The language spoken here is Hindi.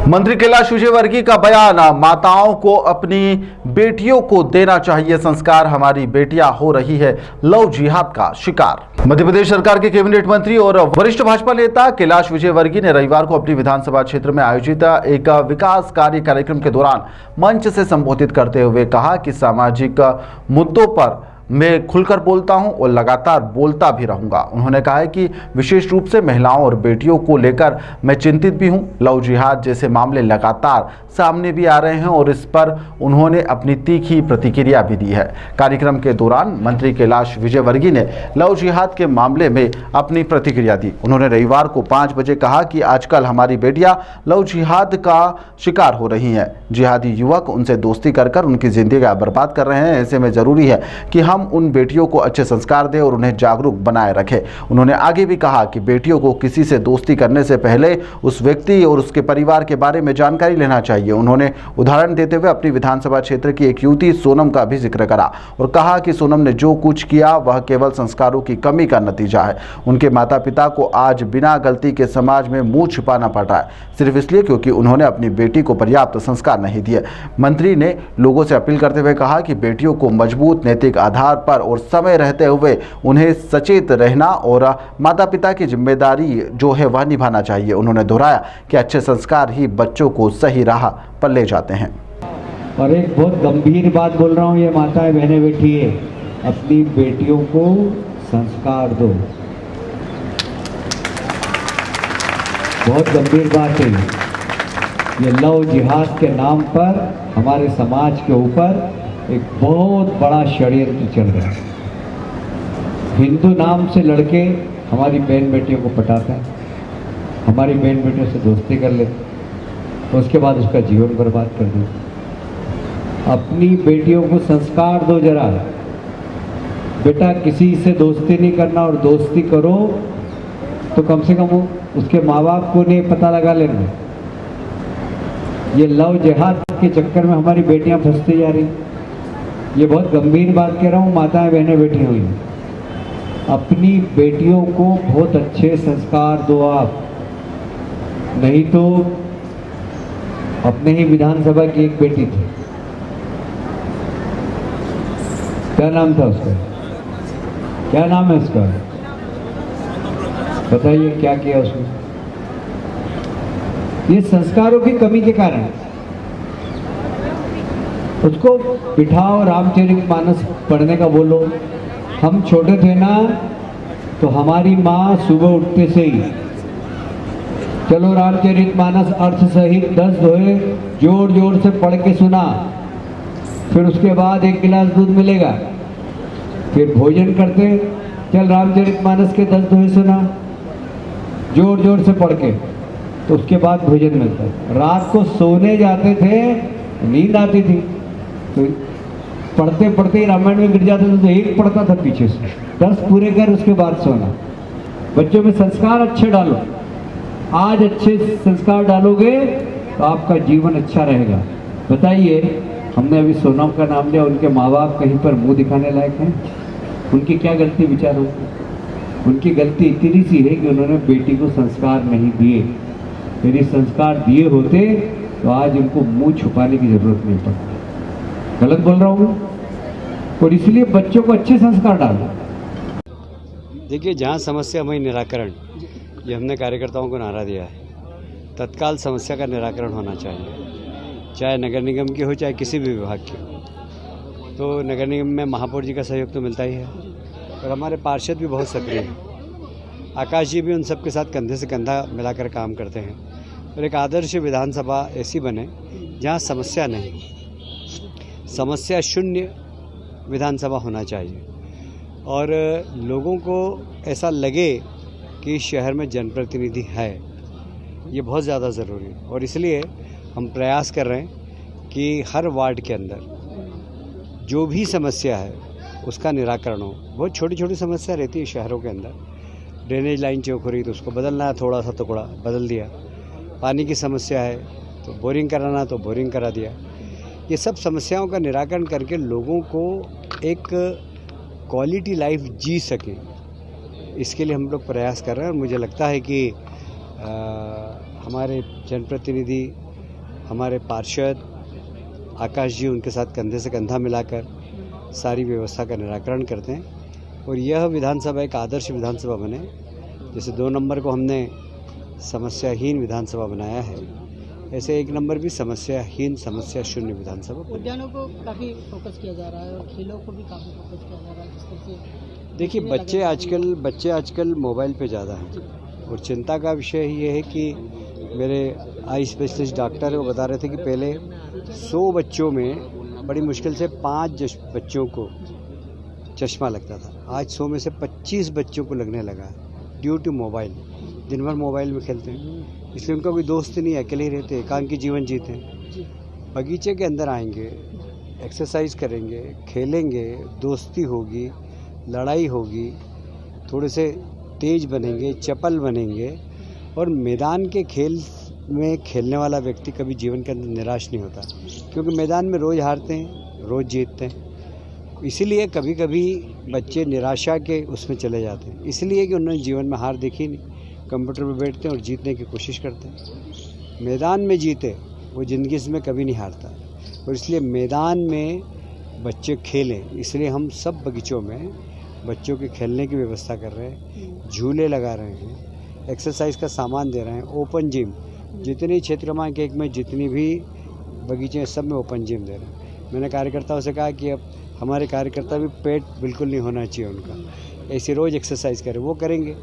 मंत्री कैलाश विजयवर्गीय का बयान, माताओं को अपनी बेटियों को देना चाहिए संस्कार, हमारी बेटियां हो रही है लव जिहाद का शिकार। मध्य प्रदेश सरकार के कैबिनेट मंत्री और वरिष्ठ भाजपा नेता कैलाश विजयवर्गीय ने रविवार को अपनी विधानसभा क्षेत्र में आयोजित एक विकास कार्य कार्यक्रम के दौरान मंच से संबोधित करते हुए कहा कि सामाजिक मुद्दों पर मैं खुलकर बोलता हूं और लगातार बोलता भी रहूंगा। उन्होंने कहा है कि विशेष रूप से महिलाओं और बेटियों को लेकर मैं चिंतित भी हूं। लव जिहाद जैसे मामले लगातार सामने भी आ रहे हैं और इस पर उन्होंने अपनी तीखी प्रतिक्रिया भी दी है। कार्यक्रम के दौरान मंत्री कैलाश विजयवर्गीय ने लव जिहाद के मामले में अपनी प्रतिक्रिया दी। उन्होंने रविवार को 5 बजे कहा कि आजकल हमारी बेटियां लव जिहाद का शिकार हो रही हैं। जिहादी युवक उनसे दोस्ती कर उनकी जिंदगी बर्बाद कर रहे हैं। ऐसे में जरूरी है कि हम उन बेटियों को अच्छे संस्कार दें और उन्हें जागरूक बनाए रखें। उन्होंने आगे भी कहा कि बेटियों को किसी से दोस्ती करने से पहले उस व्यक्ति और उसके परिवार के बारे में जानकारी लेना चाहिए। उन्होंने उदाहरण देते हुए अपनी विधानसभा क्षेत्र की एक युवती सोनम का भी जिक्र करा और कहा कि सोनम ने जो कुछ किया वह केवल संस्कारों की कमी का नतीजा है। उनके माता पिता को आज बिना गलती के समाज में मुंह छिपाना पड़ा है, सिर्फ इसलिए क्योंकि उन्होंने अपनी बेटी को पर्याप्त संस्कार नहीं दिए। मंत्री ने लोगों से अपील करते हुए कहा कि बेटियों को मजबूत नैतिक आधार पर और समय रहते हुए उन्हें सचेत रहना और माता पिता की जिम्मेदारी जो है वह निभाना चाहिए। उन्होंने दोहराया कि अच्छे संस्कार ही बच्चों को सही राह पर ले जाते हैं। और एक बहुत गंभीर बात बोल रहा हूँ, ये माताएं बहनें बैठी है, अपनी बेटियों को संस्कार दो। बहुत गंभीर बात है। ये लव जिहाद के नाम पर हमारे समाज के ऊपर एक बहुत बड़ा षड्यंत्र चल रहा है। हिंदू नाम से लड़के हमारी बहन बेटियों को पटाते हैं, हमारी बहन बेटियों से दोस्ती कर लेते, उसके बाद उसका जीवन बर्बाद कर देते। अपनी बेटियों को संस्कार दो जरा। बेटा किसी से दोस्ती नहीं करना, और दोस्ती करो तो कम से कम उसके माँ बाप को नहीं पता लगा लेना। ये लव जिहाद के चक्कर में हमारी बेटियां फंसती जा रही। ये बहुत गंभीर बात कह रहा हूँ, माताएं बहनें बैठी हुई हैं। अपनी बेटियों को बहुत अच्छे संस्कार दो आप, नहीं तो अपने ही विधानसभा की एक बेटी थी, क्या नाम था उसका, क्या नाम है उसका, बताइए क्या किया उसने। ये संस्कारों की कमी के कारण उसको बिठाओ, रामचरितमानस पढ़ने का बोलो। हम छोटे थे ना तो हमारी माँ सुबह उठते से ही चलो रामचरितमानस अर्थ सहित 10 दोहे जोर जोर से पढ़ के सुना, फिर उसके बाद 1 गिलास दूध मिलेगा, फिर भोजन करते, चल रामचरितमानस के 10 दोहे सुना जोर जोर से पढ़ के, तो उसके बाद भोजन मिलता है। रात को सोने जाते थे, नींद आती थी तो पढ़ते पढ़ते ही रामायण में गिर जाते थे, तो एक पढ़ता था पीछे से, 10 पूरे कर उसके बाद सोना। बच्चों में संस्कार अच्छे डालो। आज अच्छे संस्कार डालोगे तो आपका जीवन अच्छा रहेगा। बताइए, हमने अभी सोनम का नाम लिया, उनके माँ बाप कहीं पर मुंह दिखाने लायक हैं? उनकी क्या गलती विचार होगी? उनकी गलती इतनी सी है कि उन्होंने बेटी को संस्कार नहीं दिए। यदि संस्कार दिए होते तो आज उनको मुंह छुपाने की जरूरत नहीं पड़ती। गलत बोल रहा हूँ? और इसलिए बच्चों को अच्छे संस्कार डालो। देखिए, जहाँ समस्या वहीं निराकरण, ये हमने कार्यकर्ताओं को नारा दिया है। तत्काल समस्या का निराकरण होना चाहिए, चाहे नगर निगम की हो चाहे किसी भी विभाग की हो। तो नगर निगम में महापौर जी का सहयोग तो मिलता ही है, और हमारे पार्षद भी बहुत सक्रिय हैं। आकाश जी भी उन सब के साथ कंधे से कंधा मिलाकर काम करते हैं। और एक आदर्श विधानसभा ऐसी बने जहाँ समस्या नहीं, समस्या शून्य विधानसभा होना चाहिए, और लोगों को ऐसा लगे कि शहर में जनप्रतिनिधि है। ये बहुत ज़्यादा ज़रूरी है, और इसलिए हम प्रयास कर रहे हैं कि हर वार्ड के अंदर जो भी समस्या है उसका निराकरण हो। बहुत छोटी छोटी समस्या रहती है शहरों के अंदर। ड्रेनेज लाइन चौक हो रही तो उसको बदलना है, थोड़ा सा टुकड़ा बदल दिया। पानी की समस्या है तो बोरिंग कराना तो बोरिंग करा दिया। ये सब समस्याओं का निराकरण करके लोगों को एक क्वालिटी लाइफ जी सकें, इसके लिए हम लोग प्रयास कर रहे हैं। और मुझे लगता है कि हमारे जनप्रतिनिधि हमारे पार्षद आकाश जी उनके साथ कंधे से कंधा मिलाकर सारी व्यवस्था का निराकरण करते हैं और यह विधानसभा एक आदर्श विधानसभा बने। जैसे 2 नंबर को हमने समस्याहीन विधानसभा बनाया है, ऐसे 1 नंबर भी समस्याहीन समस्या शून्य विधानसभा बने। उद्यानों को काफ़ी फोकस किया जा रहा है और खेलों को भी काफ़ी फोकस किया जा रहा है, जिस तरह से देखिए बच्चे आजकल मोबाइल पे ज़्यादा हैं और चिंता का विषय ये है कि मेरे आई स्पेशलिस्ट डॉक्टर है वो बता रहे थे कि पहले 100 बच्चों में बड़ी मुश्किल से 5 बच्चों को चश्मा लगता था। आज 100 में से 25 बच्चों को लगने लगा है ड्यू टू मोबाइल। दिन भर मोबाइल में खेलते हैं, इसलिए उनका कोई दोस्त नहीं है, अकेले ही रहते हैं, एकांकी जीवन जीते हैं। बगीचे के अंदर आएंगे, एक्सरसाइज करेंगे, खेलेंगे, दोस्ती होगी, लड़ाई होगी, थोड़े से तेज बनेंगे, चपल बनेंगे और मैदान के खेल में खेलने वाला व्यक्ति कभी जीवन के अंदर निराश नहीं होता, क्योंकि मैदान में रोज़ हारते हैं, रोज़ जीतते हैं। इसीलिए कभी कभी बच्चे निराशा के उसमें चले जाते हैं, इसलिए कि उन्होंने जीवन में हार देखी नहीं। कंप्यूटर पर बैठते हैं और जीतने की कोशिश करते हैं। मैदान में जीते वो ज़िंदगी में कभी नहीं हारता और इसलिए मैदान में बच्चे खेलें। इसलिए हम सब बगीचों में बच्चों के खेलने की व्यवस्था कर रहे हैं, झूले लगा रहे हैं, एक्सरसाइज का सामान दे रहे हैं, ओपन जिम जितनी क्षेत्र क्रमांक 1 में जितनी भी बगीचे हैं सब में ओपन जिम दे रहे हैं। मैंने कार्यकर्ताओं से कहा कि अब हमारे कार्यकर्ता भी पेट बिल्कुल नहीं होना चाहिए उनका, ऐसे रोज़ एक्सरसाइज करें, वो करेंगे